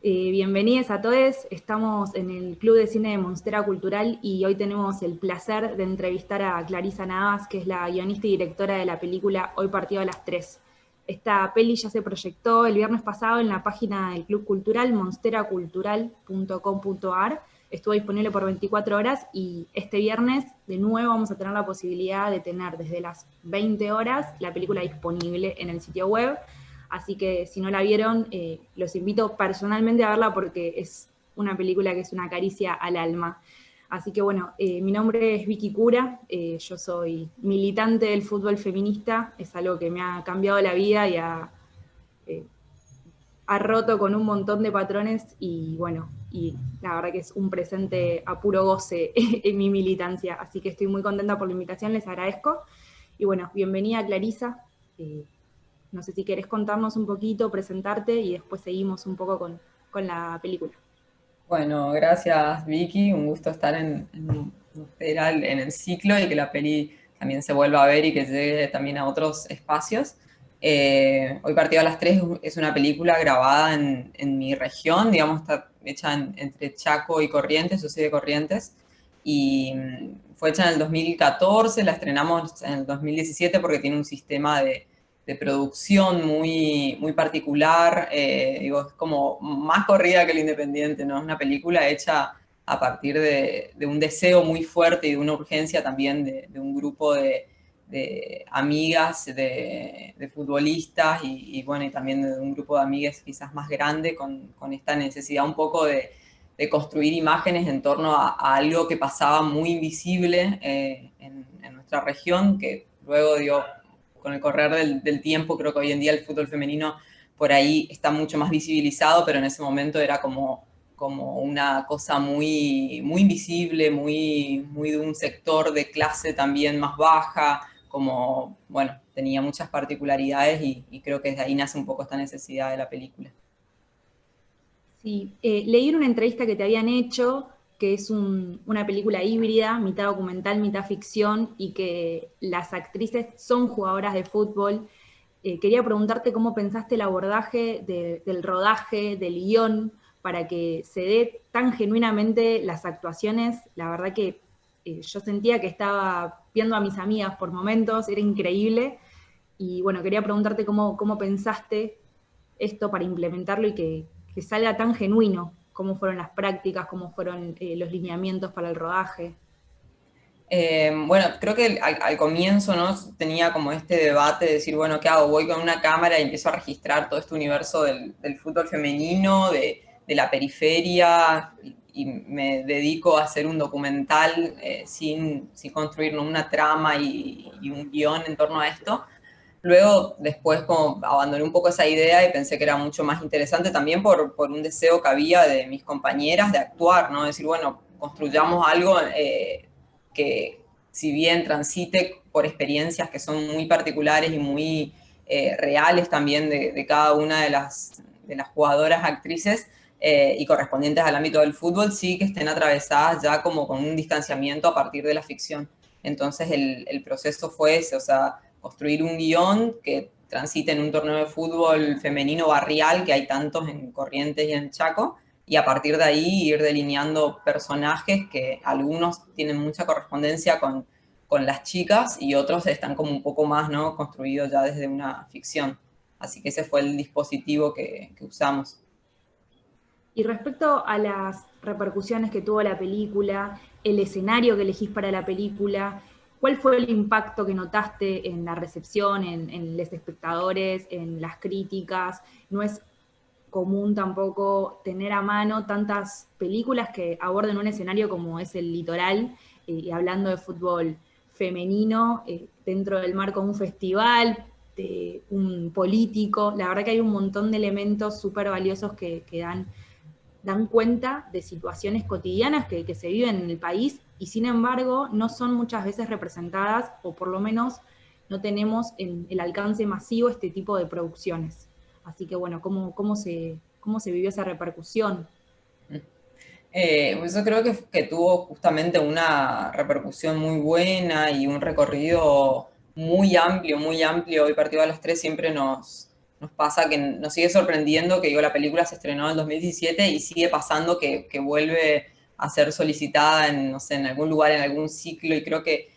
Bienvenidos a todos, estamos en el Club de Cine de Monstera Cultural y hoy tenemos el placer de entrevistar a Clarisa Navas, que es la guionista y directora de la película Hoy partido a las 3. Esta peli ya se proyectó el viernes pasado en la página del Club Cultural, monsteracultural.com.ar. Estuvo disponible por 24 horas y este viernes de nuevo vamos a tener la posibilidad de tener desde las 20 horas la película disponible en el sitio web. Así que si no la vieron, los invito personalmente a verla porque es una película que es una caricia al alma. Así que bueno, mi nombre es Vicky Cura, yo soy militante del fútbol feminista, es algo que me ha cambiado la vida y eh, ha roto con un montón de patrones y bueno, y la verdad que es un presente a puro goce en mi militancia. Así que estoy muy contenta por la invitación, les agradezco. Y bueno, bienvenida Clarisa. No sé si querés contarnos un poquito, presentarte y después seguimos un poco con la película. Bueno, gracias Vicky, un gusto estar en el ciclo y que la peli también se vuelva a ver y que llegue también a otros espacios. Hoy partido a las 3 es una película grabada en mi región, digamos, está hecha entre Chaco y Corrientes, yo soy de Corrientes, y fue hecha en el 2014, la estrenamos en el 2017 porque tiene un sistema de producción muy particular, digo, es como más corrida que el Independiente, ¿no? Es una película hecha a partir de un deseo muy fuerte y de una urgencia también de un grupo de amigas, de futbolistas y bueno, y también de un grupo de amigas quizás más grande con esta necesidad un poco de construir imágenes en torno a algo que pasaba muy invisible en nuestra región, que luego dio con el correr del tiempo, creo que hoy en día el fútbol femenino por ahí está mucho más visibilizado, pero en ese momento era como una cosa muy invisible, muy de un sector de clase también más baja, como, bueno, tenía muchas particularidades y creo que desde ahí nace un poco esta necesidad de la película. Sí, leí en una entrevista que te habían hecho que es una película híbrida, mitad documental, mitad ficción, y que las actrices son jugadoras de fútbol. Quería preguntarte cómo pensaste el abordaje del rodaje, del guión, para que se dé tan genuinamente las actuaciones. La verdad que yo sentía que estaba viendo a mis amigas por momentos, era increíble. Y bueno, quería preguntarte cómo pensaste esto para implementarlo y que salga tan genuino, cómo fueron las prácticas, cómo fueron los lineamientos para el rodaje. Bueno, creo que al comienzo, ¿no? Tenía como este debate de decir, bueno, ¿qué hago? Voy con una cámara y empiezo a registrar todo este universo del fútbol femenino, de la periferia, y me dedico a hacer un documental sin construir, ¿no?, una trama y un guión en torno a esto. Luego, después, como abandoné un poco esa idea y pensé que era mucho más interesante también por un deseo que había de mis compañeras de actuar, ¿no? Decir, bueno, construyamos algo que, si bien transite por experiencias que son muy particulares y muy reales también de cada una de las jugadoras actrices y correspondientes al ámbito del fútbol, sí que estén atravesadas ya como con un distanciamiento a partir de la ficción. Entonces el proceso fue ese, o sea, construir un guión que transite en un torneo de fútbol femenino barrial, que hay tantos en Corrientes y en Chaco, y a partir de ahí ir delineando personajes que algunos tienen mucha correspondencia con las chicas y otros están como un poco más, ¿no?, construidos ya desde una ficción. Así que ese fue el dispositivo que usamos. Y respecto a las repercusiones que tuvo la película, el escenario que elegís para la película, ¿cuál fue el impacto que notaste en la recepción, en los espectadores, en las críticas? No es común tampoco tener a mano tantas películas que aborden un escenario como es el litoral, y hablando de fútbol femenino, dentro del marco de un festival, de un político. La verdad que hay un montón de elementos súper valiosos que dan cuenta de situaciones cotidianas que se viven en el país y sin embargo no son muchas veces representadas o por lo menos no tenemos en el alcance masivo este tipo de producciones. Así que bueno, ¿cómo se vivió esa repercusión? Pues yo creo que tuvo justamente una repercusión muy buena y un recorrido muy amplio, muy amplio. Hoy partido a las 3 siempre nos pasa que nos sigue sorprendiendo que, digo, la película se estrenó en el 2017 y sigue pasando que vuelve a ser solicitada en, no sé, en algún lugar, en algún ciclo, y creo que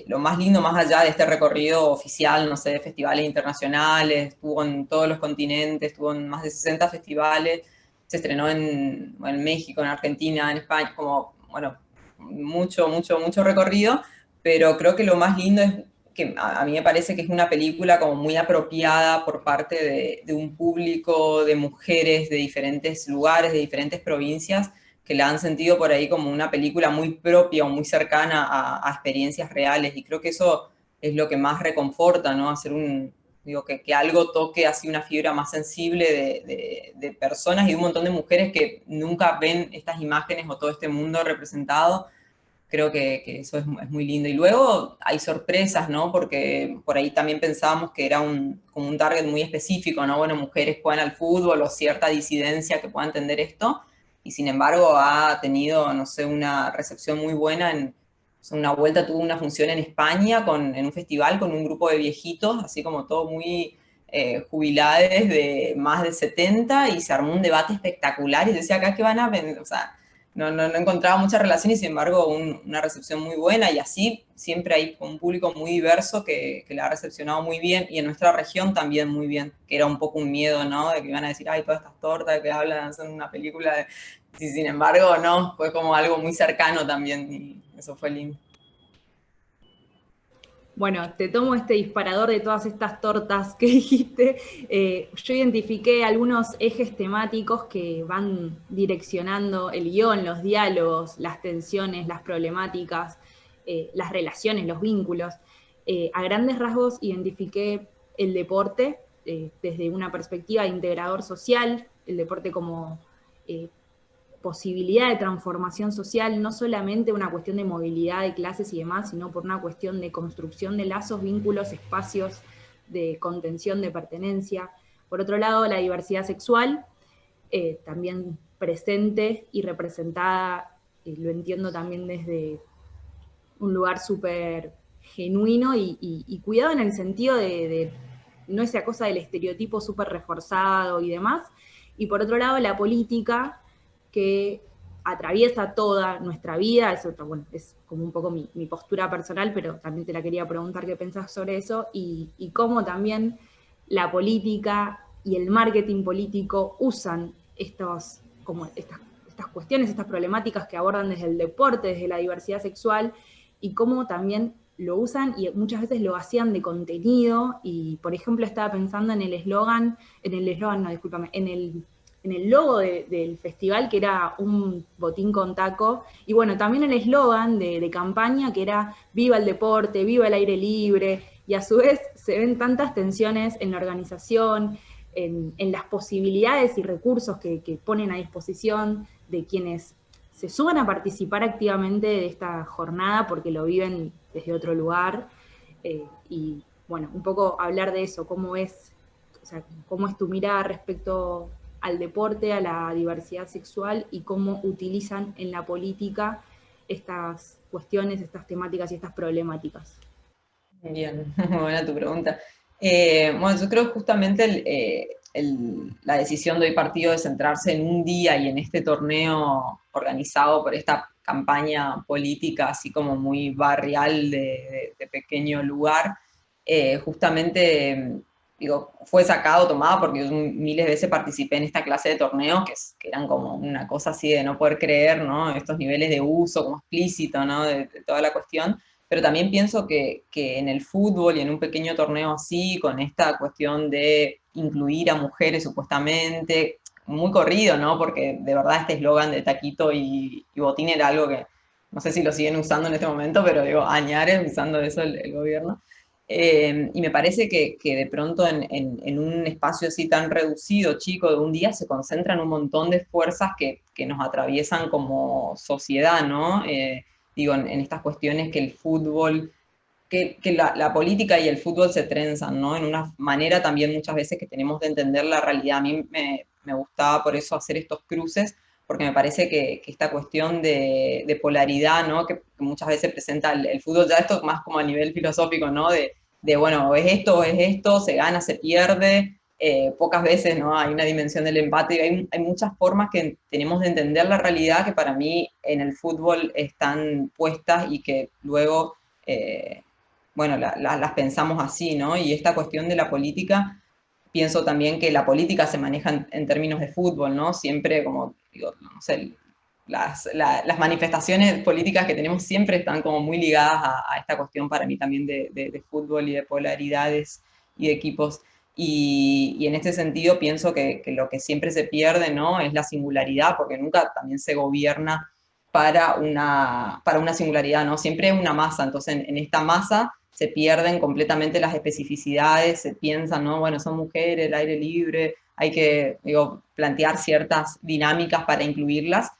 lo más lindo, más allá de este recorrido oficial, no sé, de festivales internacionales, estuvo en todos los continentes, estuvo en más de 60 festivales, se estrenó en México, en Argentina, en España, como, bueno, mucho, mucho, mucho recorrido, pero creo que lo más lindo es que a mí me parece que es una película como muy apropiada por parte de un público de mujeres de diferentes lugares, de diferentes provincias, que la han sentido por ahí como una película muy propia o muy cercana a experiencias reales, y creo que eso es lo que más reconforta, ¿no? Hacer digo, que algo toque así una fibra más sensible de personas y de un montón de mujeres que nunca ven estas imágenes o todo este mundo representado. Creo que eso es muy lindo. Y luego hay sorpresas, ¿no? Porque por ahí también pensábamos que era como un target muy específico, ¿no? Bueno, mujeres que juegan al fútbol o cierta disidencia que pueda entender esto. Y sin embargo ha tenido, no sé, una recepción muy buena. O sea, una vuelta tuvo una función en España en un festival con un grupo de viejitos, así como todo muy jubilades de más de 70, y se armó un debate espectacular. Y yo decía, acá que van a vender, o sea, no encontraba mucha relación, y sin embargo una recepción muy buena, y así siempre hay un público muy diverso que la ha recepcionado muy bien, y en nuestra región también muy bien, que era un poco un miedo, ¿no? De que iban a decir, ay, todas estas tortas que hablan son una película de... Y sin embargo, no, fue como algo muy cercano también, y eso fue lindo. Bueno, te tomo este disparador de todas estas tortas que dijiste. Yo identifiqué algunos ejes temáticos que van direccionando el guión, los diálogos, las tensiones, las problemáticas, las relaciones, los vínculos. A grandes rasgos identifiqué el deporte desde una perspectiva de integrador social, el deporte como posibilidad de transformación social, no solamente una cuestión de movilidad de clases y demás, sino por una cuestión de construcción de lazos, vínculos, espacios de contención, de pertenencia. Por otro lado, la diversidad sexual, también presente y representada, lo entiendo también desde un lugar súper genuino y cuidado en el sentido de no esa cosa del estereotipo súper reforzado y demás. Y por otro lado, la política, que atraviesa toda nuestra vida, bueno, es como un poco mi postura personal, pero también te la quería preguntar qué pensás sobre eso, y cómo también la política y el marketing político usan estas cuestiones, estas problemáticas que abordan desde el deporte, desde la diversidad sexual, y cómo también lo usan y muchas veces lo hacían de contenido. Y por ejemplo estaba pensando en el eslogan, no, discúlpame, en el logo del festival, que era un botín con taco, y bueno, también el eslogan de campaña, que era viva el deporte, viva el aire libre, y a su vez se ven tantas tensiones en la organización, en las posibilidades y recursos que ponen a disposición de quienes se suban a participar activamente de esta jornada porque lo viven desde otro lugar, y bueno, un poco hablar de eso, cómo es tu mirada respecto al deporte, a la diversidad sexual, y cómo utilizan en la política estas cuestiones, estas temáticas y estas problemáticas. Bien, buena tu pregunta. Bueno, yo creo justamente la decisión de hoy partido de centrarse en un día y en este torneo organizado por esta campaña política, así como muy barrial de pequeño lugar, justamente, digo, fue sacado, tomado, porque yo miles de veces participé en esta clase de torneos que eran como una cosa así de no poder creer, ¿no? Estos niveles de uso como explícito, ¿no? De toda la cuestión. Pero también pienso que en el fútbol y en un pequeño torneo así, con esta cuestión de incluir a mujeres supuestamente, muy corrido, ¿no? Porque de verdad este eslogan de taquito y botín era algo que no sé si lo siguen usando en este momento, pero digo, añares usando eso el gobierno. Y me parece que de pronto en un espacio así tan reducido, chico, de un día, se concentran un montón de fuerzas que nos atraviesan como sociedad, ¿no? Digo, en estas cuestiones que el fútbol, que la política y el fútbol se trenzan, ¿no? En una manera también muchas veces que tenemos de entender la realidad. A mí me gustaba por eso hacer estos cruces, porque me parece que esta cuestión de polaridad, ¿no? Que muchas veces presenta el fútbol, ya esto más como a nivel filosófico, ¿no? Bueno, o es esto, se gana, se pierde, pocas veces, ¿no? Hay una dimensión del empate, y hay muchas formas que tenemos de entender la realidad que para mí en el fútbol están puestas y que luego, bueno, las pensamos así, ¿no? Y esta cuestión de la política, pienso también que la política se maneja en términos de fútbol, ¿no? Siempre como, digo, no sé, las manifestaciones políticas que tenemos siempre están como muy ligadas a esta cuestión para mí también de fútbol y de polaridades y de equipos. Y en este sentido pienso que lo que siempre se pierde, ¿no? Es la singularidad, porque nunca también se gobierna para una singularidad, ¿no? Siempre es una masa, entonces en esta masa se pierden completamente las especificidades, se piensa, ¿no? Bueno, son mujeres, el aire libre, hay que, digo, plantear ciertas dinámicas para incluirlas,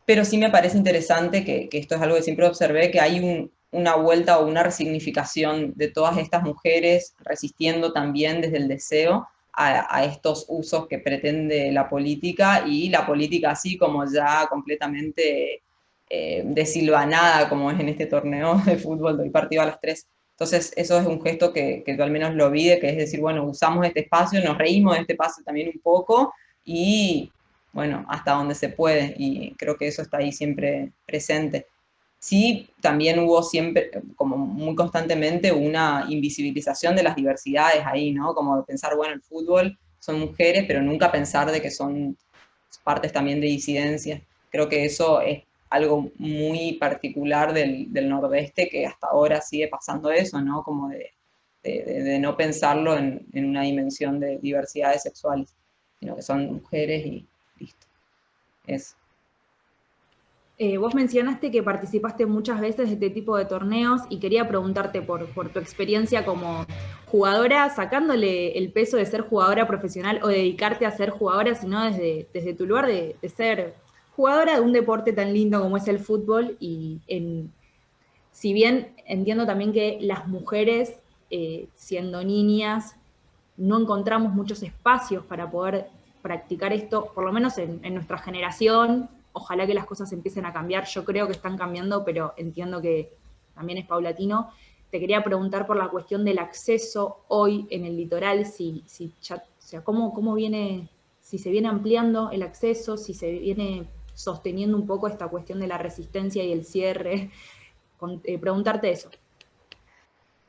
pero sí me parece interesante que esto es algo que siempre observé, que hay una vuelta o una resignificación de todas estas mujeres resistiendo también desde el deseo a estos usos que pretende la política, y la política así como ya completamente desilvanada, como es en este torneo de fútbol de hoy partido a las 3. Entonces eso es un gesto que yo al menos lo vi, que es decir, bueno, usamos este espacio, nos reímos de este espacio también un poco, y bueno, hasta donde se puede, y creo que eso está ahí siempre presente. Sí, también hubo siempre, como muy constantemente, una invisibilización de las diversidades ahí, ¿no? Como pensar, bueno, el fútbol son mujeres, pero nunca pensar de que son partes también de disidencia. Creo que eso es algo muy particular del Nordeste, que hasta ahora sigue pasando eso, ¿no? Como de no pensarlo en una dimensión de diversidades sexuales, sino que son mujeres y listo. Eso. Vos mencionaste que participaste muchas veces de este tipo de torneos y quería preguntarte por tu experiencia como jugadora, sacándole el peso de ser jugadora profesional o dedicarte a ser jugadora, sino desde tu lugar de ser jugadora de un deporte tan lindo como es el fútbol. Y si bien entiendo también que las mujeres, siendo niñas, no encontramos muchos espacios para poder practicar esto, por lo menos en nuestra generación. Ojalá que las cosas empiecen a cambiar. Yo creo que están cambiando, pero entiendo que también es paulatino. Te quería preguntar por la cuestión del acceso hoy en el litoral, si ya, o sea, cómo viene, si se viene ampliando el acceso, si se viene sosteniendo un poco esta cuestión de la resistencia y el cierre. Preguntarte eso.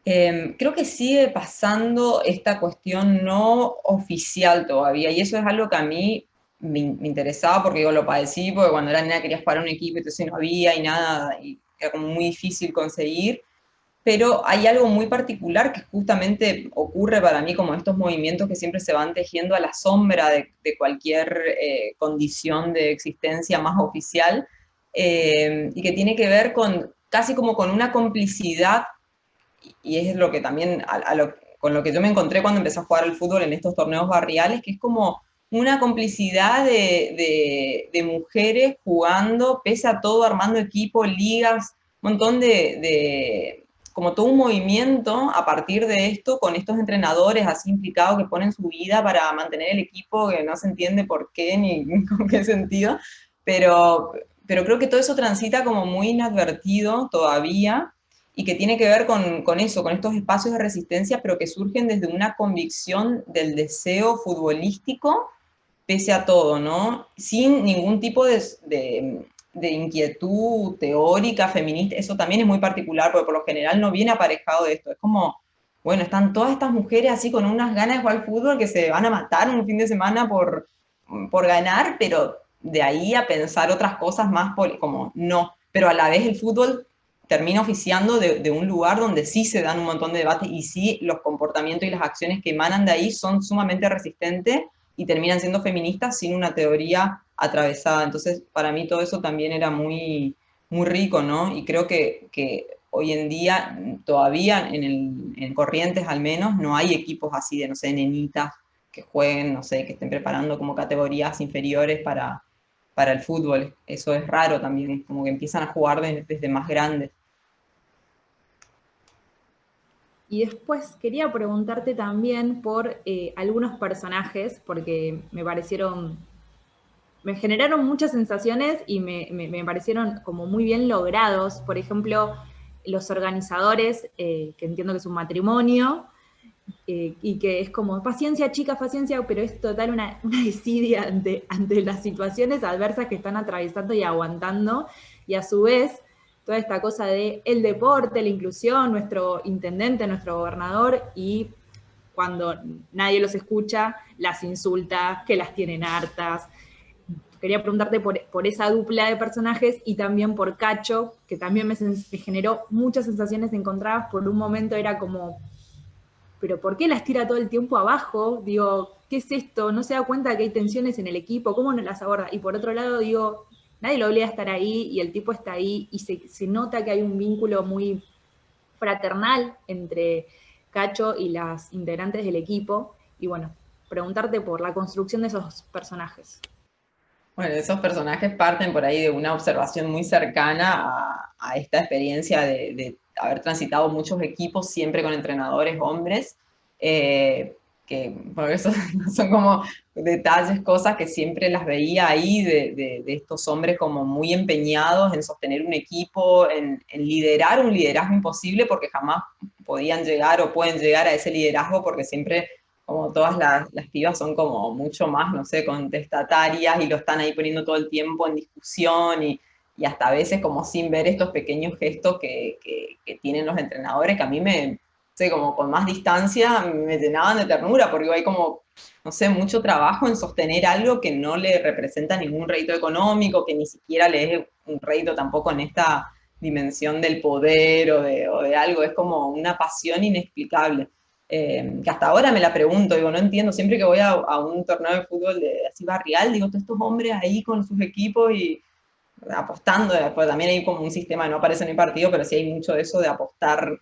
Creo que sigue pasando esta cuestión no oficial todavía, y eso es algo que a mí me interesaba, porque yo lo padecí, porque cuando era nena quería jugar a un equipo, entonces no había y nada, y era como muy difícil conseguir, pero hay algo muy particular que justamente ocurre para mí, como estos movimientos que siempre se van tejiendo a la sombra de cualquier condición de existencia más oficial, y que tiene que ver con casi como con una complicidad, y es lo que también con lo que yo me encontré cuando empecé a jugar al fútbol en estos torneos barriales, que es como una complicidad de mujeres jugando, pese a todo, armando equipo, ligas, un montón como todo un movimiento a partir de esto, con estos entrenadores así implicados que ponen su vida para mantener el equipo, que no se entiende por qué ni con qué sentido, pero creo que todo eso transita como muy inadvertido todavía, y que tiene que ver con eso, con estos espacios de resistencia, pero que surgen desde una convicción del deseo futbolístico, pese a todo, ¿no? Sin ningún tipo de inquietud teórica, feminista. Eso también es muy particular, porque por lo general no viene aparejado de esto. Es como, bueno, están todas estas mujeres así con unas ganas de jugar al fútbol que se van a matar un fin de semana por ganar, pero de ahí a pensar otras cosas más, como no. Pero a la vez el fútbol termina oficiando de un lugar donde sí se dan un montón de debates, y sí los comportamientos y las acciones que emanan de ahí son sumamente resistentes y terminan siendo feministas sin una teoría atravesada. Entonces, para mí todo eso también era muy, muy rico, ¿no? Y creo que hoy en día todavía en Corrientes al menos no hay equipos así de, no sé, nenitas que jueguen, no sé, que estén preparando como categorías inferiores para el fútbol. Eso es raro también, como que empiezan a jugar desde más grandes. Y después quería preguntarte también por algunos personajes, porque me generaron muchas sensaciones y me parecieron como muy bien logrados. Por ejemplo, los organizadores, que entiendo que es un matrimonio, y que es como, paciencia chicas, paciencia, pero es total una desidia ante las situaciones adversas que están atravesando y aguantando, y a su vez toda esta cosa de el deporte, la inclusión, nuestro intendente, nuestro gobernador, y cuando nadie los escucha, las insulta, que las tienen hartas. Quería preguntarte por esa dupla de personajes y también por Cacho, que también me generó muchas sensaciones encontradas. Por un momento era como, pero ¿por qué las tira todo el tiempo abajo? Digo, ¿qué es esto? ¿No se da cuenta que hay tensiones en el equipo? ¿Cómo no las aborda? Y por otro lado, digo, nadie lo obliga a estar ahí y el tipo está ahí y se nota que hay un vínculo muy fraternal entre Cacho y las integrantes del equipo. Y bueno, preguntarte por la construcción de esos personajes. Bueno, esos personajes parten por ahí de una observación muy cercana a esta experiencia de haber transitado muchos equipos siempre con entrenadores hombres, que por eso son como detalles, cosas que siempre las veía ahí de estos hombres como muy empeñados en sostener un equipo, en liderar un liderazgo imposible porque jamás podían llegar o pueden llegar a ese liderazgo porque siempre como todas las pibas son como mucho más, no sé, contestatarias y lo están ahí poniendo todo el tiempo en discusión y hasta a veces como sin ver estos pequeños gestos que tienen los entrenadores que a mí me, sé, como con más distancia me llenaban de ternura porque hay como, no sé, mucho trabajo en sostener algo que no le representa ningún rédito económico, que ni siquiera le es un rédito tampoco en esta dimensión del poder o de algo, es como una pasión inexplicable que hasta ahora me la pregunto, digo, no entiendo, siempre que voy a un torneo de fútbol de, así barrial, digo, todos estos hombres ahí con sus equipos y apostando, después también hay como un sistema, no aparece en el partido, pero sí hay mucho de eso de apostar,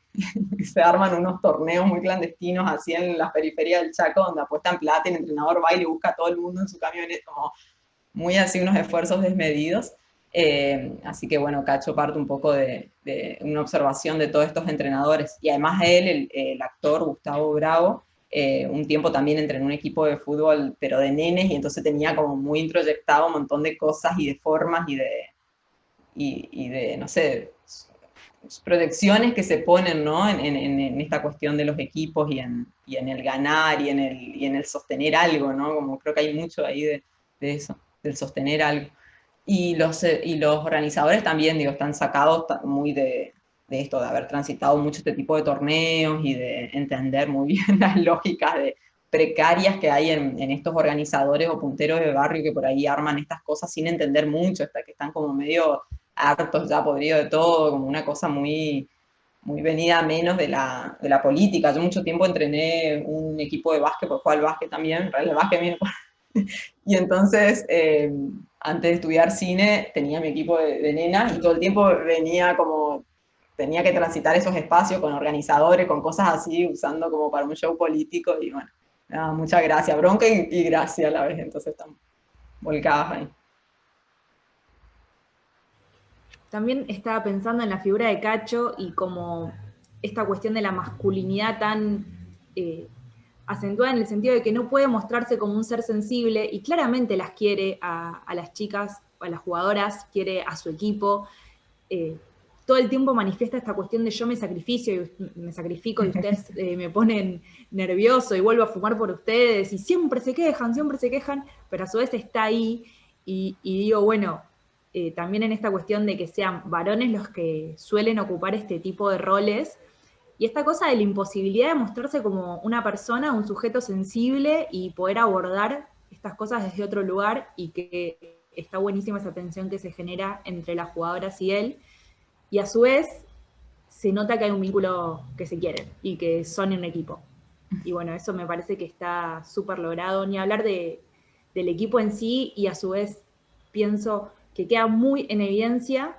se arman unos torneos muy clandestinos así en las periferias del Chaco, donde apuestan plata y el entrenador va y le busca a todo el mundo en su camioneta, como muy así unos esfuerzos desmedidos. Así que bueno, Cacho parte un poco de una observación de todos estos entrenadores. Y además él, el actor Gustavo Bravo, un tiempo también entrenó en un equipo de fútbol, pero de nenes, y entonces tenía como muy introyectado un montón de cosas y de formas y de no sé, proyecciones que se ponen ¿no? en esta cuestión de los equipos y en el ganar y en el sostener algo, ¿no? Como creo que hay mucho ahí de eso, del sostener algo. Y los organizadores también, digo, están sacados muy de esto, de haber transitado mucho este tipo de torneos y de entender muy bien las lógicas precarias que hay en estos organizadores o punteros de barrio que por ahí arman estas cosas sin entender mucho, hasta que están como medio hartos ya, podridos de todo, como una cosa muy, muy venida a menos de la política. Yo mucho tiempo entrené un equipo de básquet, porque juego al básquet también, el básquet mío. Y entonces, antes de estudiar cine, tenía mi equipo de nenas y todo el tiempo venía como, tenía que transitar esos espacios con organizadores, con cosas así, usando como para un show político y bueno, nada, muchas gracias, bronca y gracia a la vez, entonces están volcadas ahí. También estaba pensando en la figura de Cacho y como esta cuestión de la masculinidad tan acentuada en el sentido de que no puede mostrarse como un ser sensible y claramente las quiere a las chicas, a las jugadoras, quiere a su equipo. Eh, todo el tiempo manifiesta esta cuestión de yo me sacrifico y ustedes me ponen nervioso y vuelvo a fumar por ustedes y siempre se quejan, pero a su vez está ahí y digo, bueno, también en esta cuestión de que sean varones los que suelen ocupar este tipo de roles, y esta cosa de la imposibilidad de mostrarse como una persona, un sujeto sensible y poder abordar estas cosas desde otro lugar y que está buenísima esa tensión que se genera entre las jugadoras y él. Y a su vez se nota que hay un vínculo que se quieren y que son un equipo. Y bueno, eso me parece que está súper logrado. Ni hablar del equipo en sí y a su vez pienso que queda muy en evidencia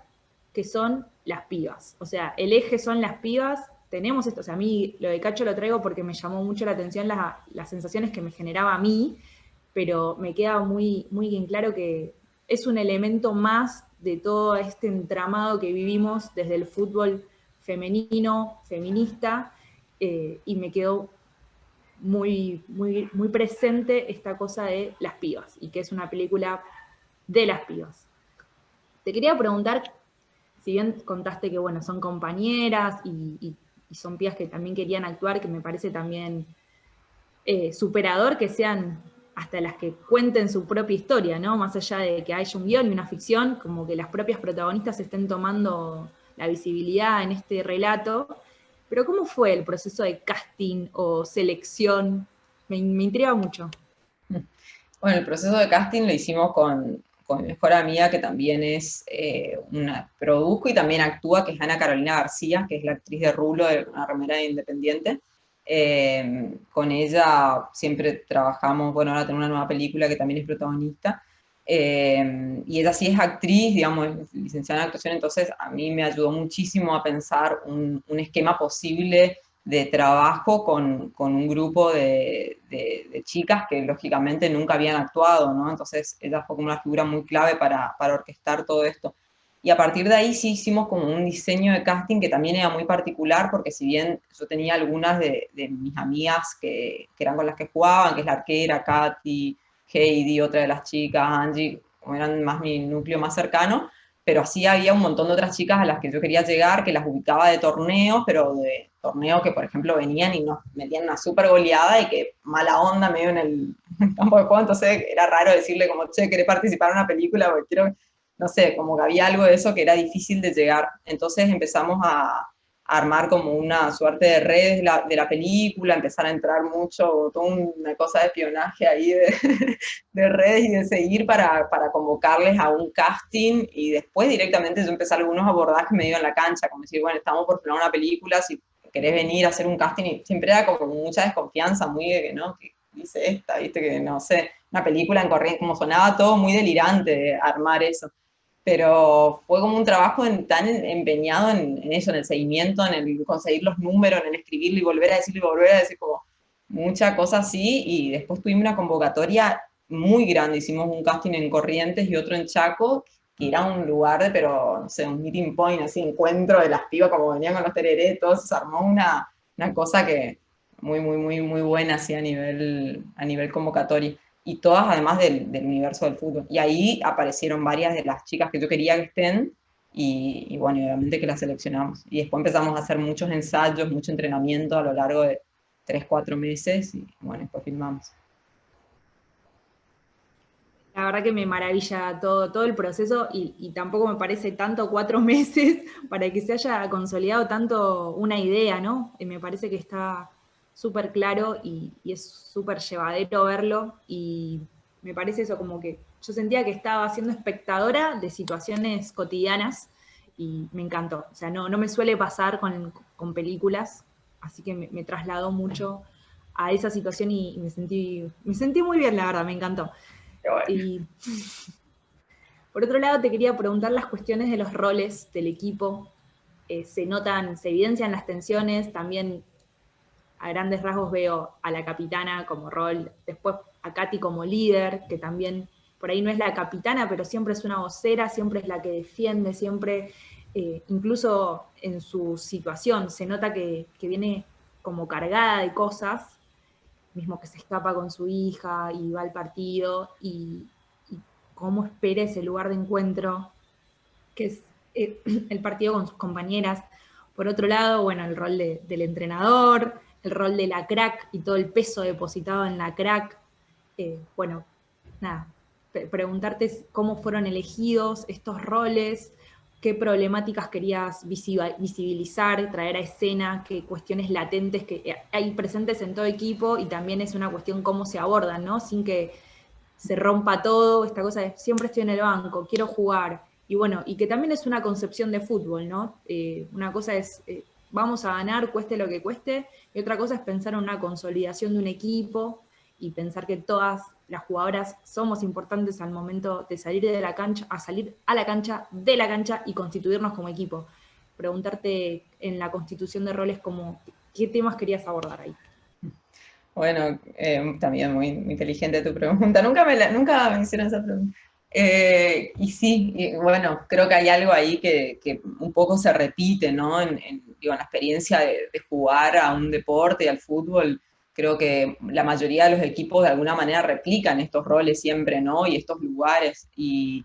que son las pibas. O sea, el eje son las pibas. Tenemos esto, o sea, a mí lo de Cacho lo traigo porque me llamó mucho la atención las sensaciones que me generaba a mí, pero me queda muy, muy bien claro que es un elemento más de todo este entramado que vivimos desde el fútbol femenino, feminista, y me quedó muy, muy, muy presente esta cosa de las pibas, y que es una película de las pibas. Te quería preguntar, si bien contaste que bueno, son compañeras y son pibas que también querían actuar, que me parece también superador que sean hasta las que cuenten su propia historia, ¿no? Más allá de que haya un guión y una ficción, como que las propias protagonistas estén tomando la visibilidad en este relato. Pero ¿cómo fue el proceso de casting o selección? Me intriga mucho. Bueno, el proceso de casting lo hicimos con mi mejor amiga, que también es una produjo y también actúa, que es Ana Carolina García, que es la actriz de Rulo, de Una remera independiente. Con ella siempre trabajamos, bueno, ahora tengo una nueva película que también es protagonista. Y ella sí es actriz, digamos, es licenciada en actuación, entonces a mí me ayudó muchísimo a pensar un esquema posible de trabajo con un grupo de chicas que lógicamente nunca habían actuado, ¿no? Entonces ella fue como una figura muy clave para orquestar todo esto. Y a partir de ahí sí hicimos como un diseño de casting que también era muy particular, porque si bien yo tenía algunas de mis amigas que eran con las que jugaban, que es la arquera, Katy, Heidi, otra de las chicas, Angie, como eran más mi núcleo más cercano, pero así había un montón de otras chicas a las que yo quería llegar, que las ubicaba de torneos, pero de torneos que, por ejemplo, venían y nos metían una súper goleada y que mala onda medio en el campo de juego, entonces era raro decirle como, che, ¿querés participar en una película? Porque quiero, no sé, como que había algo de eso que era difícil de llegar. Entonces empezamos a armar como una suerte de redes de la película, empezar a entrar mucho, toda una cosa de espionaje ahí de redes y de seguir para convocarles a un casting y después directamente yo empecé algunos abordajes medio en la cancha, como decir, bueno, estamos por filmar una película, si querés venir a hacer un casting, y siempre era como mucha desconfianza, muy de que no, que dice esta, viste, que no sé, una película en corriente, como sonaba todo muy delirante de armar eso. Pero fue como un trabajo tan empeñado en eso, en el seguimiento, en el conseguir los números, en el escribirlo y volver a decirlo y volver a decir como mucha cosa así, y después tuvimos una convocatoria muy grande, hicimos un casting en Corrientes y otro en Chaco, que era un lugar de, pero, no sé, un meeting point, así, encuentro de las pibas, como venían con los tererés, todo, se armó una cosa que muy, muy, muy, muy buena, así, a nivel convocatoria. Y todas además del universo del fútbol. Y ahí aparecieron varias de las chicas que yo quería que estén, y bueno, obviamente que las seleccionamos. Y después empezamos a hacer muchos ensayos, mucho entrenamiento a lo largo de 3, 4 meses, y bueno, después filmamos. La verdad que me maravilla todo el proceso y tampoco me parece tanto 4 meses para que se haya consolidado tanto una idea, ¿no? Me parece que está súper claro y es súper llevadero verlo y me parece eso como que yo sentía que estaba siendo espectadora de situaciones cotidianas y me encantó. O sea, no me suele pasar con películas, así que me trasladó mucho a esa situación y me sentí muy bien, la verdad, me encantó. Pero bueno. Y por otro lado, te quería preguntar las cuestiones de los roles del equipo. Se evidencian las tensiones, también a grandes rasgos veo a la capitana como rol, después a Katy como líder, que también por ahí no es la capitana, pero siempre es una vocera, siempre es la que defiende, siempre, incluso en su situación, se nota que viene como cargada de cosas, mismo que se escapa con su hija y va al partido, y cómo espera ese lugar de encuentro, que es el partido con sus compañeras. Por otro lado, bueno, el rol del entrenador, el rol de la crack y todo el peso depositado en la crack. Bueno, nada, preguntarte cómo fueron elegidos estos roles, qué problemáticas querías visibilizar, traer a escena, qué cuestiones latentes que hay presentes en todo equipo y también es una cuestión cómo se abordan, ¿no? Sin que se rompa todo, esta cosa de siempre estoy en el banco, quiero jugar. Y bueno, y que también es una concepción de fútbol, ¿no? Una cosa es, vamos a ganar, cueste lo que cueste, y otra cosa es pensar en una consolidación de un equipo y pensar que todas las jugadoras somos importantes al momento de salir de la cancha, a salir a la cancha, de la cancha y constituirnos como equipo. Preguntarte en la constitución de roles como, ¿qué temas querías abordar ahí? Bueno, también muy, muy inteligente tu pregunta. Nunca me hicieron esa pregunta. Y sí, bueno, creo que hay algo ahí que un poco se repite, ¿no? Digo, en la experiencia de jugar a un deporte y al fútbol, creo que la mayoría de los equipos de alguna manera replican estos roles siempre, ¿no? Y estos lugares. Y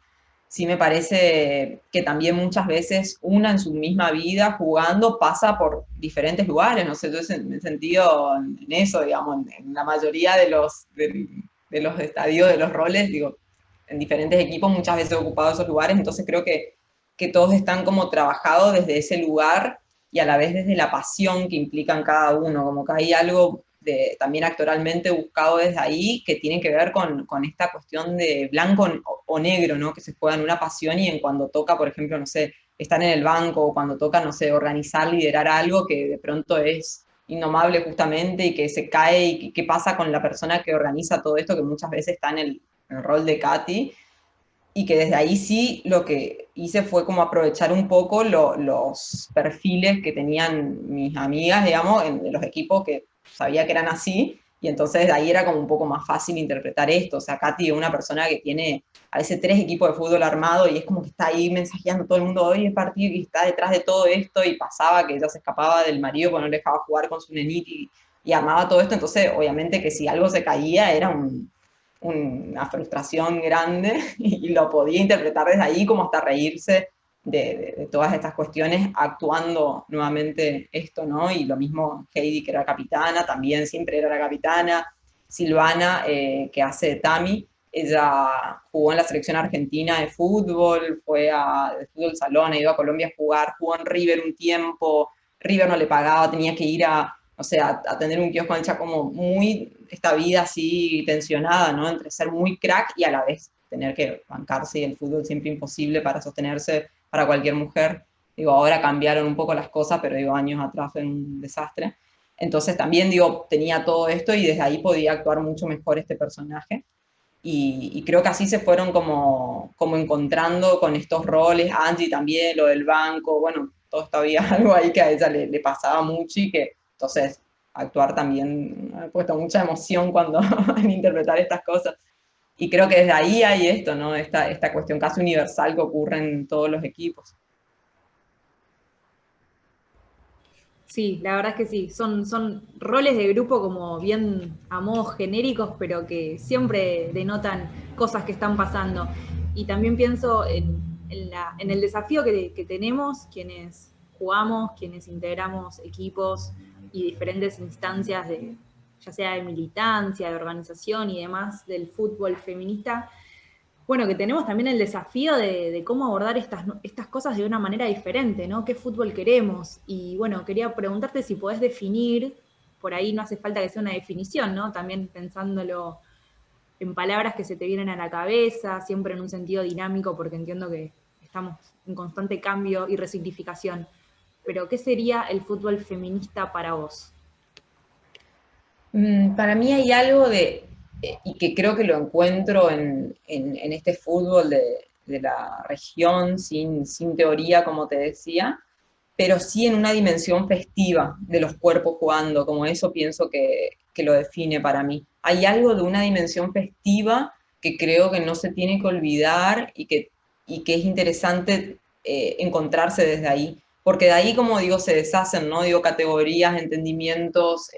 sí me parece que también muchas veces una en su misma vida jugando pasa por diferentes lugares, no sé, entonces en el sentido, en eso, digamos, en la mayoría de los estadios, de los roles, digo, en diferentes equipos muchas veces he ocupado esos lugares, entonces creo que todos están como trabajados desde ese lugar y a la vez desde la pasión que implican cada uno, como que hay algo también actoralmente buscado desde ahí que tiene que ver con esta cuestión de blanco o negro, ¿no? Que se juega en una pasión y en cuando toca, por ejemplo, no sé, estar en el banco o cuando toca, no sé, organizar, liderar algo que de pronto es indomable justamente y que se cae y qué pasa con la persona que organiza todo esto, que muchas veces está en el rol de Katy, y que desde ahí sí lo que hice fue como aprovechar un poco los perfiles que tenían mis amigas, digamos, en los equipos que sabía que eran así, y entonces de ahí era como un poco más fácil interpretar esto. O sea, Katy es una persona que tiene a veces 3 equipos de fútbol armado y es como que está ahí mensajeando a todo el mundo, hoy es partido y está detrás de todo esto, y pasaba que ella se escapaba del marido porque no le dejaba jugar con su nenito y armaba todo esto, entonces obviamente que si algo se caía era una frustración grande y lo podía interpretar desde ahí como hasta reírse de todas estas cuestiones actuando nuevamente esto, ¿no? Y lo mismo Heidi, que era capitana, también siempre era la capitana. Silvana, que hace de Tami, ella jugó en la selección argentina de fútbol, fue de fútbol salón, ha ido a Colombia a jugar, jugó en River un tiempo, River no le pagaba, tenía que ir o sea, a tener un kiosco en el como muy esta vida así tensionada, ¿no? Entre ser muy crack y a la vez tener que bancarse, y el fútbol siempre imposible para sostenerse para cualquier mujer. Digo, ahora cambiaron un poco las cosas, pero digo, años atrás fue un desastre. Entonces también, digo, tenía todo esto y desde ahí podía actuar mucho mejor este personaje. Y creo que así se fueron como encontrando con estos roles. Angie también, lo del banco, bueno, todo había algo ahí que a ella le pasaba mucho y que entonces actuar también me ha puesto mucha emoción cuando en interpretar estas cosas. Y creo que desde ahí hay esto, ¿no? Esta cuestión casi universal que ocurre en todos los equipos. Sí, la verdad es que sí, son roles de grupo como bien a modo genéricos, pero que siempre denotan cosas que están pasando. Y también pienso en el desafío que tenemos quienes jugamos, quienes integramos equipos y diferentes instancias de, ya sea de militancia, de organización y demás del fútbol feminista, bueno, que tenemos también el desafío de cómo abordar estas cosas de una manera diferente, ¿no? ¿Qué fútbol queremos? Y bueno, quería preguntarte si podés definir, por ahí no hace falta que sea una definición, ¿no? También pensándolo en palabras que se te vienen a la cabeza, siempre en un sentido dinámico, porque entiendo que estamos en constante cambio y resignificación. Pero, ¿qué sería el fútbol feminista para vos? Para mí hay algo y que creo que lo encuentro en este fútbol de la región, sin teoría, como te decía, pero sí en una dimensión festiva de los cuerpos jugando, como eso pienso que lo define para mí. Hay algo de una dimensión festiva que creo que no se tiene que olvidar y que es interesante encontrarse desde ahí, porque de ahí, como digo, se deshacen, ¿no? Digo, categorías, entendimientos,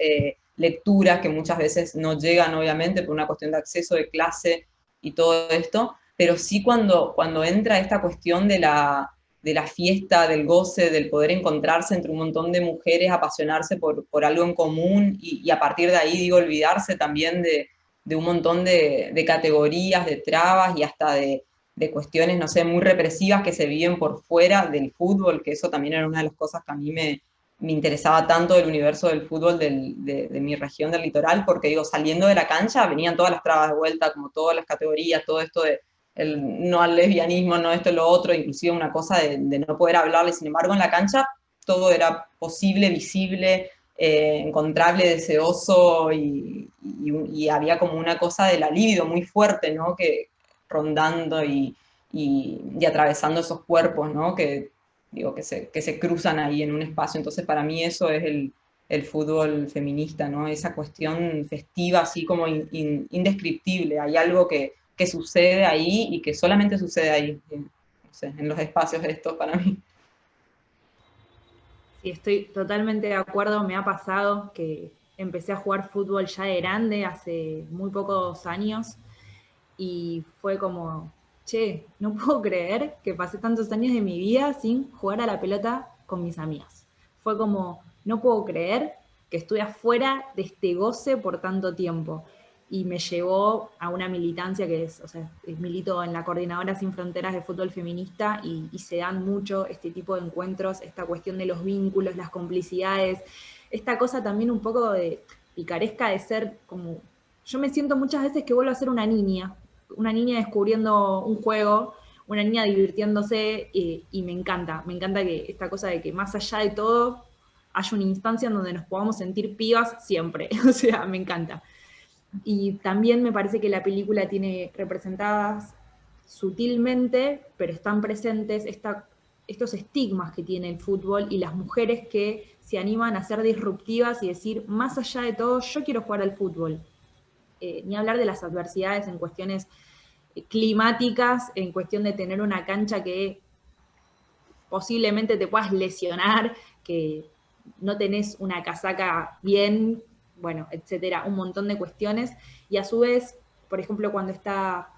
lecturas que muchas veces no llegan, obviamente, por una cuestión de acceso, de clase y todo esto, pero sí cuando entra esta cuestión de la fiesta, del goce, del poder encontrarse entre un montón de mujeres, apasionarse por algo en común y a partir de ahí, digo, olvidarse también de un montón de categorías, de trabas y hasta de cuestiones, no sé, muy represivas que se viven por fuera del fútbol, que eso también era una de las cosas que a mí me interesaba tanto del universo del fútbol de mi región del litoral, porque digo, saliendo de la cancha venían todas las trabas de vuelta, como todas las categorías, todo esto de no al lesbianismo, no esto, lo otro, inclusive una cosa de no poder hablarle, sin embargo en la cancha todo era posible, visible, encontrable, deseoso y había como una cosa de la libido muy fuerte, ¿no? Que rondando y atravesando esos cuerpos, ¿no? Que digo, que se cruzan ahí en un espacio. Entonces, para mí eso es el fútbol feminista, ¿no? Esa cuestión festiva, así como indescriptible. Hay algo que sucede ahí y que solamente sucede ahí, no sé, en los espacios estos para mí. Sí, estoy totalmente de acuerdo. Me ha pasado que empecé a jugar fútbol ya de grande, hace muy pocos años, y fue como che, no puedo creer que pasé tantos años de mi vida sin jugar a la pelota con mis amigas. Fue como, no puedo creer que estuve afuera de este goce por tanto tiempo. Y me llevó a una militancia que es, o sea, milito en la Coordinadora Sin Fronteras de Fútbol Feminista y se dan mucho este tipo de encuentros, esta cuestión de los vínculos, las complicidades, esta cosa también un poco de picaresca de ser como, yo me siento muchas veces que vuelvo a ser una niña descubriendo un juego, una niña divirtiéndose y me encanta que esta cosa de que más allá de todo haya una instancia en donde nos podamos sentir pibas siempre, o sea, me encanta. Y también me parece que la película tiene representadas sutilmente, pero están presentes estos estigmas que tiene el fútbol y las mujeres que se animan a ser disruptivas y decir, más allá de todo, yo quiero jugar al fútbol. Ni hablar de las adversidades en cuestiones climáticas, en cuestión de tener una cancha que posiblemente te puedas lesionar, que no tenés una casaca bien, bueno, etcétera, un montón de cuestiones. Y a su vez, por ejemplo, cuando está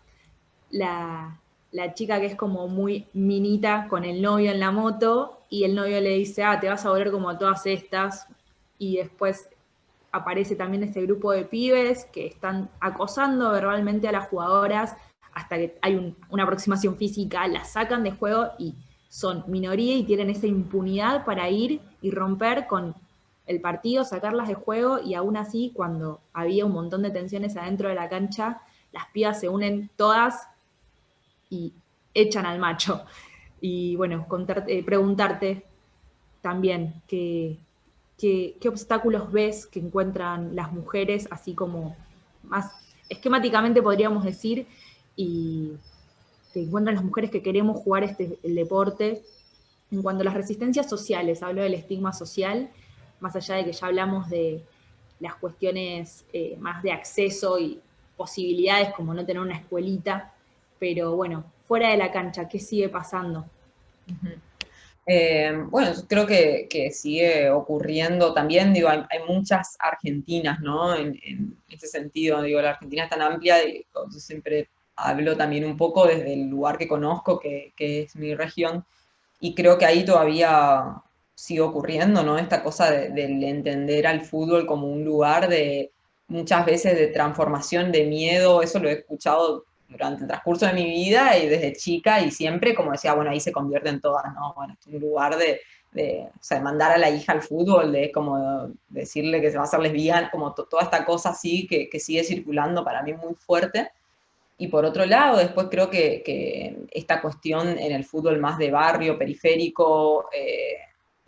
la chica que es como muy minita con el novio en la moto y el novio le dice, ah, te vas a volver como todas estas, y después aparece también este grupo de pibes que están acosando verbalmente a las jugadoras hasta que hay una aproximación física, las sacan de juego y son minoría y tienen esa impunidad para ir y romper con el partido, sacarlas de juego y aún así cuando había un montón de tensiones adentro de la cancha, las pibas se unen todas y echan al macho. Y bueno, preguntarte también qué obstáculos ves que encuentran las mujeres, así como más esquemáticamente podríamos decir, y que encuentran las mujeres que queremos jugar el deporte. En cuanto a las resistencias sociales, hablo del estigma social, más allá de que ya hablamos de las cuestiones más de acceso y posibilidades, como no tener una escuelita, pero bueno, fuera de la cancha, ¿qué sigue pasando? Bueno, yo creo que sigue ocurriendo también, digo, hay muchas argentinas, ¿no? En ese sentido, digo, la Argentina es tan amplia, y yo siempre hablo también un poco desde el lugar que conozco, que es mi región, y creo que ahí todavía sigue ocurriendo, ¿no? Esta cosa del entender al fútbol como un lugar de muchas veces de transformación, de miedo, eso lo he escuchado durante el transcurso de mi vida y desde chica y siempre como decía, bueno, ahí se convierten todas, ¿no? Bueno, es un lugar o sea, de mandar a la hija al fútbol, de como decirle que se va a hacer lesbiana, como toda esta cosa así que sigue circulando para mí muy fuerte. Y por otro lado, después creo que esta cuestión en el fútbol más de barrio, periférico,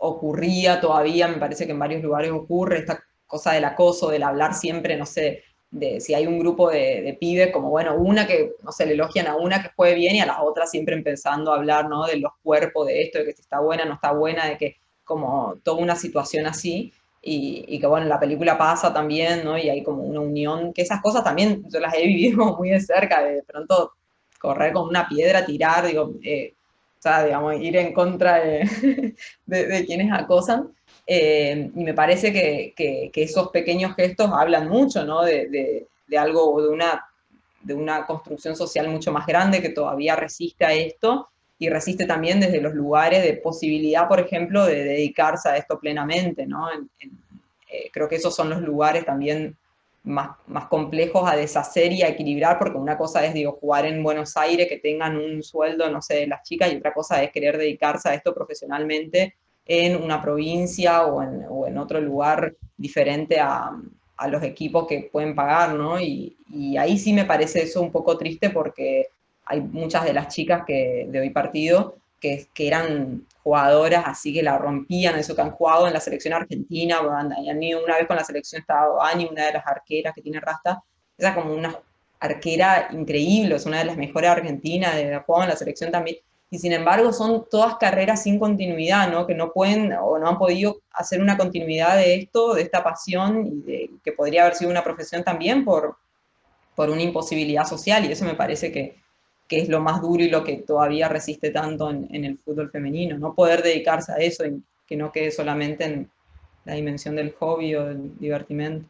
ocurría todavía, me parece que en varios lugares ocurre, esta cosa del acoso, del hablar siempre, no sé, de si hay un grupo de pibes, como bueno, una que, no sé, le elogian a una que juegue bien y a las otras siempre empezando a hablar, ¿no? De los cuerpos, de esto, de que si está buena, no está buena, de que como toda una situación así y que bueno, la película pasa también, ¿no? Y hay como una unión, que esas cosas también yo las he vivido muy de cerca, de pronto correr con una piedra, tirar, digo, o sea, digamos, ir en contra de quienes acosan. Y me parece que esos pequeños gestos hablan mucho, ¿no? De algo, de una construcción social mucho más grande que todavía resiste a esto y resiste también desde los lugares de posibilidad, por ejemplo, de dedicarse a esto plenamente, ¿no? Creo que esos son los lugares también más complejos a deshacer y a equilibrar, porque una cosa es, digo, jugar en Buenos Aires, que tengan un sueldo, no sé, las chicas, y otra cosa es querer dedicarse a esto profesionalmente en una provincia o en otro lugar diferente a los equipos que pueden pagar, ¿no? Y ahí sí me parece eso un poco triste porque hay muchas de las chicas de hoy partido que eran jugadoras así que la rompían, eso que han jugado en la selección argentina, y a mí una vez con la selección estaba Ani, una de las arqueras que tiene Rasta, esa es como una arquera increíble, es una de las mejores argentinas, de la jugado en la selección también, y sin embargo son todas carreras sin continuidad, ¿no? Que no pueden o no han podido hacer una continuidad de esto, de esta pasión, y que podría haber sido una profesión también por una imposibilidad social, y eso me parece que es lo más duro y lo que todavía resiste tanto en el fútbol femenino, no poder dedicarse a eso y que no quede solamente en la dimensión del hobby o del divertimento.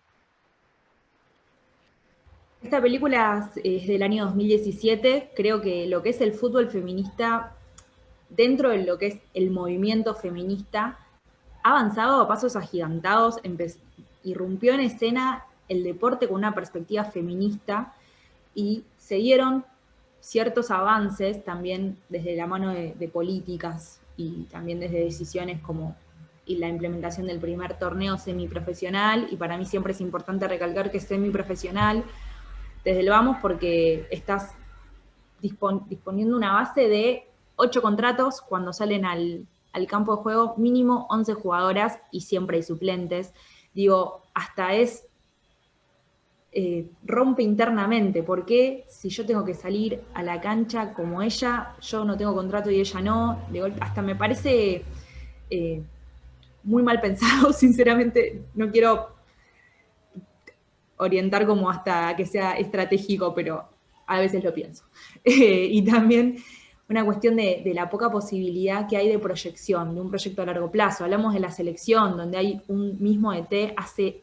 Esta película es del año 2017, creo que lo que es el fútbol feminista, dentro de lo que es el movimiento feminista, ha avanzado a pasos agigantados, irrumpió en escena el deporte con una perspectiva feminista y se dieron ciertos avances también desde la mano de políticas y también desde decisiones como y la implementación del primer torneo semiprofesional, y para mí siempre es importante recalcar que es semiprofesional desde el vamos porque estás disponiendo una base de 8 contratos cuando salen al campo de juego, mínimo 11 jugadoras y siempre hay suplentes. Digo, hasta es rompe internamente, porque si yo tengo que salir a la cancha como ella, yo no tengo contrato y ella no, de golpe, hasta me parece muy mal pensado, sinceramente, no quiero orientar como hasta que sea estratégico, pero a veces lo pienso. Y también una cuestión de la poca posibilidad que hay de proyección, de un proyecto a largo plazo. Hablamos de la selección, donde hay un mismo ET hace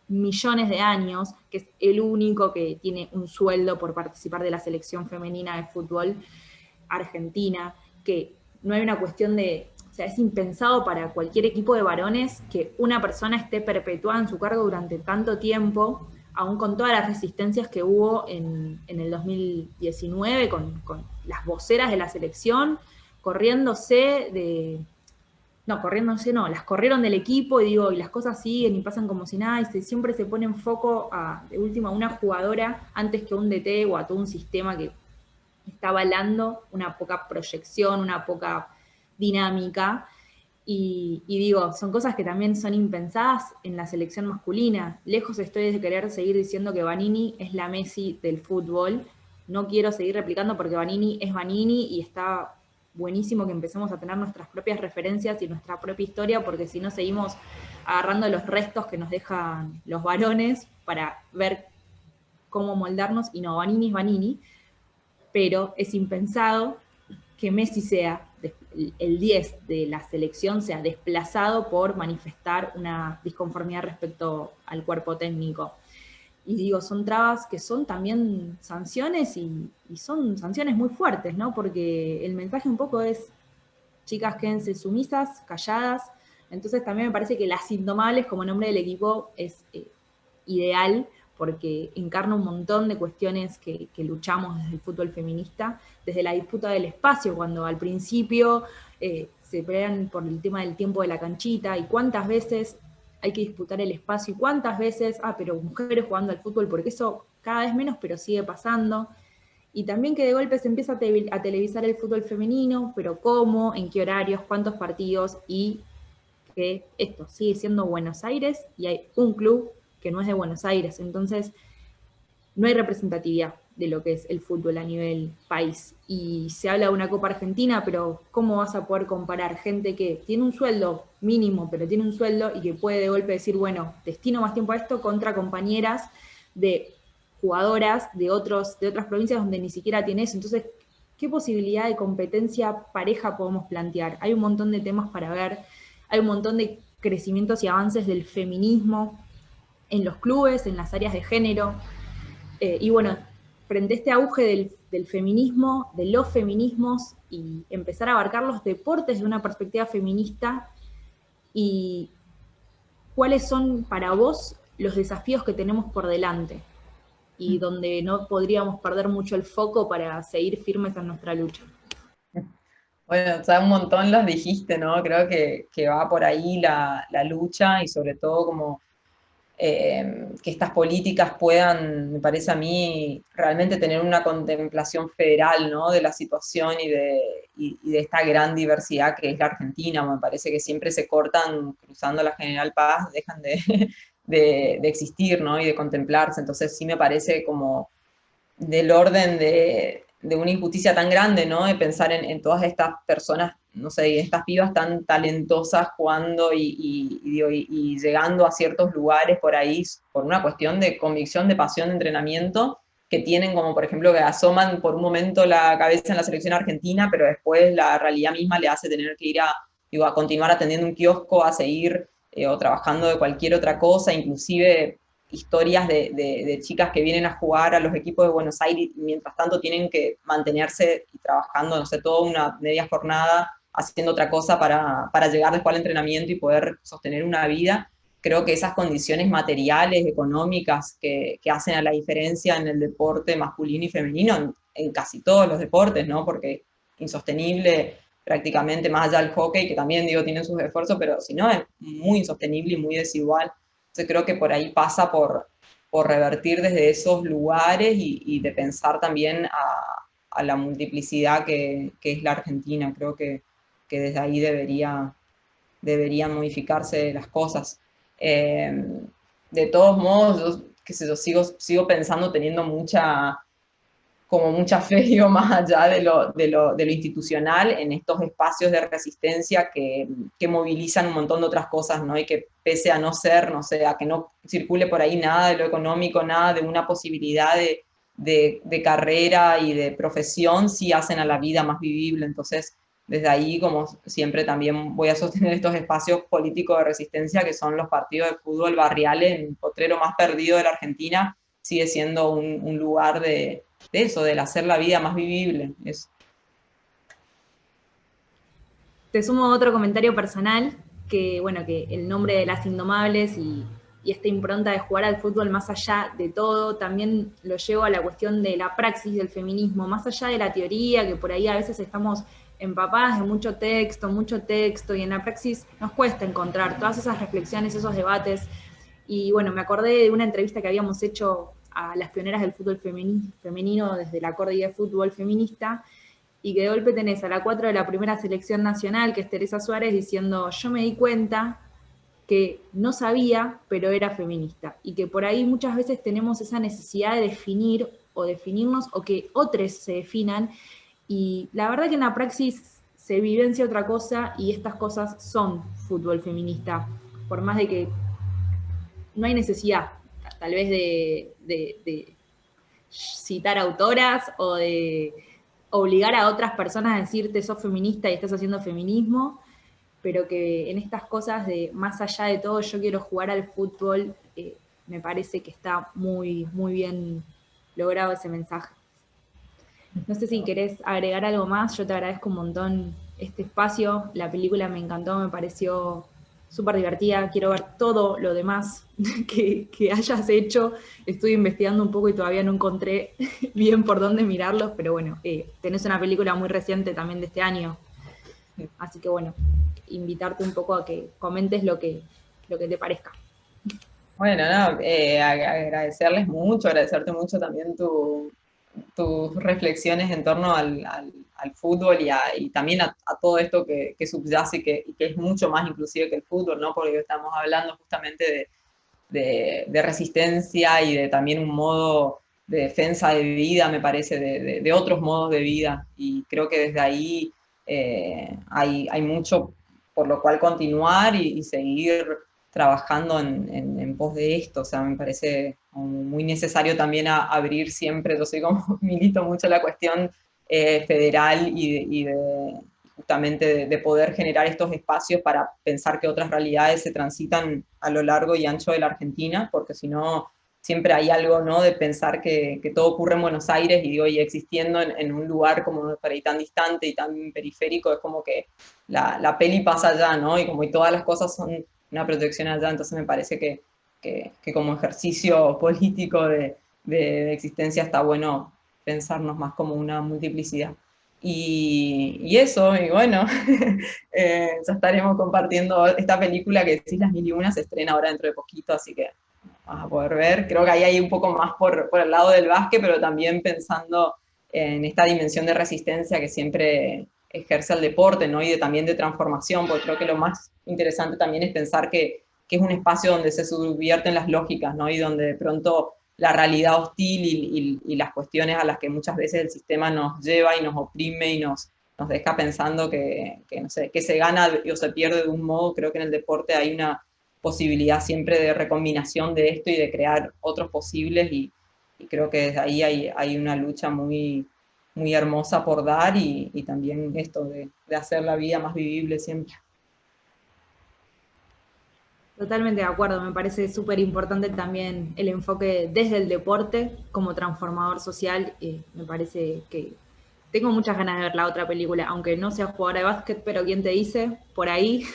millones de años, que es el único que tiene un sueldo por participar de la selección femenina de fútbol argentina, que no hay una cuestión de, o sea, es impensado para cualquier equipo de varones que una persona esté perpetuada en su cargo durante tanto tiempo, aún con todas las resistencias que hubo en el 2019 con las voceras de la selección, corriéndose de, no, corriéndose no, las corrieron del equipo y digo, y las cosas siguen y pasan como si nada, y siempre se pone en foco de última, a una jugadora antes que a un DT o a todo un sistema que está avalando una poca proyección, una poca dinámica. Y digo, son cosas que también son impensadas en la selección masculina. Lejos estoy de querer seguir diciendo que Vanini es la Messi del fútbol. No quiero seguir replicando porque Vanini es Vanini y está buenísimo que empecemos a tener nuestras propias referencias y nuestra propia historia, porque si no seguimos agarrando los restos que nos dejan los varones para ver cómo moldarnos, y no, Vanini es Vanini, pero es impensado que Messi sea el 10 de la selección, sea desplazado por manifestar una disconformidad respecto al cuerpo técnico. Y digo, son trabas que son también sanciones y son sanciones muy fuertes, ¿no? Porque el mensaje un poco es, chicas, quédense sumisas, calladas. Entonces también me parece que Las Indomables como nombre del equipo es ideal porque encarna un montón de cuestiones que luchamos desde el fútbol feminista, desde la disputa del espacio, cuando al principio se pelean por el tema del tiempo de la canchita, y cuántas veces hay que disputar el espacio, y cuántas veces, pero mujeres jugando al fútbol, porque eso cada vez menos, pero sigue pasando. Y también que de golpe se empieza a televisar el fútbol femenino, pero cómo, en qué horarios, cuántos partidos, y que esto sigue siendo Buenos Aires y hay un club que no es de Buenos Aires, entonces no hay representatividad de lo que es el fútbol a nivel país. Y se habla de una Copa Argentina, pero ¿cómo vas a poder comparar gente que tiene un sueldo mínimo, pero tiene un sueldo y que puede de golpe decir, bueno, destino más tiempo a esto, contra compañeras de jugadoras de otras provincias donde ni siquiera tiene eso? Entonces, ¿qué posibilidad de competencia pareja podemos plantear? Hay un montón de temas para ver, hay un montón de crecimientos y avances del feminismo en los clubes, en las áreas de género. Y bueno, frente a este auge del feminismo, de los feminismos, y empezar a abarcar los deportes de una perspectiva feminista, y cuáles son para vos los desafíos que tenemos por delante, y donde no podríamos perder mucho el foco para seguir firmes en nuestra lucha. Bueno, o sea, un montón los dijiste, ¿no? Creo que va por ahí la lucha y sobre todo como que estas políticas puedan, me parece a mí, realmente tener una contemplación federal, ¿no? De la situación y de esta gran diversidad que es la Argentina. Me parece que siempre se cortan cruzando la General Paz, dejan de existir, ¿no? Y de contemplarse. Entonces sí me parece como del orden de una injusticia tan grande, ¿no? De pensar en todas estas personas, no sé, estas pibas tan talentosas jugando y llegando a ciertos lugares por ahí por una cuestión de convicción, de pasión, de entrenamiento, que tienen como, por ejemplo, que asoman por un momento la cabeza en la selección argentina, pero después la realidad misma le hace tener que ir a continuar atendiendo un kiosco, a seguir o trabajando de cualquier otra cosa, inclusive historias de chicas que vienen a jugar a los equipos de Buenos Aires y mientras tanto tienen que mantenerse y trabajando, no sé, toda una media jornada haciendo otra cosa para llegar después al entrenamiento y poder sostener una vida. Creo que esas condiciones materiales, económicas, que hacen a la diferencia en el deporte masculino y femenino, en casi todos los deportes, ¿no? Porque insostenible prácticamente, más allá del hockey, que también, digo, tienen sus esfuerzos, pero si no, es muy insostenible y muy desigual. Entonces creo que por ahí pasa por revertir desde esos lugares y de pensar también a la multiplicidad que es la Argentina. Creo que desde ahí deberían modificarse las cosas. De todos modos, yo, qué sé yo, sigo pensando, teniendo como mucha fe, digo, más allá de lo institucional, en estos espacios de resistencia que movilizan un montón de otras cosas, ¿no? Y que pese a no ser, no sé, a que no circule por ahí nada de lo económico, nada de una posibilidad de carrera y de profesión, sí hacen a la vida más vivible. Entonces, desde ahí, como siempre, también voy a sostener estos espacios políticos de resistencia que son los partidos de fútbol barriales, en el potrero más perdido de la Argentina, sigue siendo un lugar de eso, del hacer la vida más vivible. Eso. Te sumo otro comentario personal, que bueno, que el nombre de Las Indomables y esta impronta de jugar al fútbol más allá de todo, también lo llevo a la cuestión de la praxis del feminismo, más allá de la teoría, que por ahí a veces estamos empapadas de mucho texto, y en la praxis nos cuesta encontrar todas esas reflexiones, esos debates. Y bueno, me acordé de una entrevista que habíamos hecho a las pioneras del fútbol femenino desde la Corte de Fútbol Feminista, y que de golpe tenés a la 4 de la primera selección nacional, que es Teresa Suárez, diciendo: yo me di cuenta que no sabía, pero era feminista. Y que por ahí muchas veces tenemos esa necesidad de definir o definirnos, o que otros se definan, y la verdad que en la praxis se vivencia otra cosa, y estas cosas son fútbol feminista, por más de que no hay necesidad, tal vez de citar autoras o de obligar a otras personas a decirte sos feminista y estás haciendo feminismo, pero que en estas cosas de más allá de todo yo quiero jugar al fútbol, me parece que está muy, muy bien logrado ese mensaje. No sé si querés agregar algo más, yo te agradezco un montón este espacio, la película me encantó, me pareció súper divertida, quiero ver todo lo demás que hayas hecho, estoy investigando un poco y todavía no encontré bien por dónde mirarlos, pero bueno, tenés una película muy reciente también de este año, así que bueno, invitarte un poco a que comentes lo que te parezca. Bueno, no, agradecerles mucho, agradecerte mucho también tus reflexiones en torno al fútbol y también a todo esto que subyace y que es mucho más inclusive que el fútbol, ¿no? Porque estamos hablando justamente de resistencia y de también un modo de defensa de vida, me parece, de otros modos de vida. Y creo que desde ahí hay mucho por lo cual continuar y seguir trabajando en pos de esto. O sea, me parece muy necesario también abrir siempre, yo soy como milito mucho la cuestión federal y justamente de poder generar estos espacios para pensar que otras realidades se transitan a lo largo y ancho de la Argentina, porque si no, siempre hay algo, ¿no? De pensar que todo ocurre en Buenos Aires y digo, y existiendo en un lugar como por ahí tan distante y tan periférico, es como que la peli pasa allá, ¿no? Y como y todas las cosas son una protección allá, entonces me parece que como ejercicio político de existencia está bueno pensarnos más como una multiplicidad. Y eso, y bueno, ya estaremos compartiendo esta película que decís Las Mil y Una, se estrena ahora dentro de poquito, así que vas a poder ver. Creo que ahí hay un poco más por el lado del básquet, pero también pensando en esta dimensión de resistencia que siempre ejerce el deporte, ¿no? Y también de transformación, porque creo que lo más interesante también es pensar que es un espacio donde se subvierten las lógicas, ¿no? Y donde de pronto la realidad hostil y las cuestiones a las que muchas veces el sistema nos lleva y nos oprime y nos deja pensando no sé, que se gana o se pierde de un modo. Creo que en el deporte hay una posibilidad siempre de recombinación de esto y de crear otros posibles y creo que desde ahí hay una lucha muy hermosa por dar y también esto de hacer la vida más vivible siempre. Totalmente de acuerdo, me parece súper importante también el enfoque desde el deporte como transformador social. Me parece que tengo muchas ganas de ver la otra película, aunque no sea jugadora de básquet, pero ¿quién te dice? Por ahí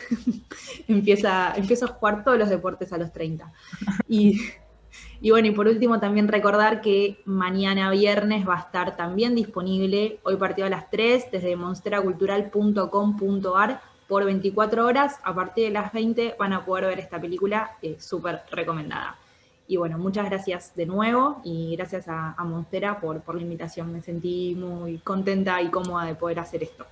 empiezo a jugar todos los deportes a los 30. Y, y bueno, y por último también recordar que mañana viernes va a estar también disponible, hoy partido a las 3, desde monsteracultural.com.ar por 24 horas. A partir de las 20 van a poder ver esta película, súper recomendada. Y bueno, muchas gracias de nuevo y gracias a Monstera por la invitación. Me sentí muy contenta y cómoda de poder hacer esto.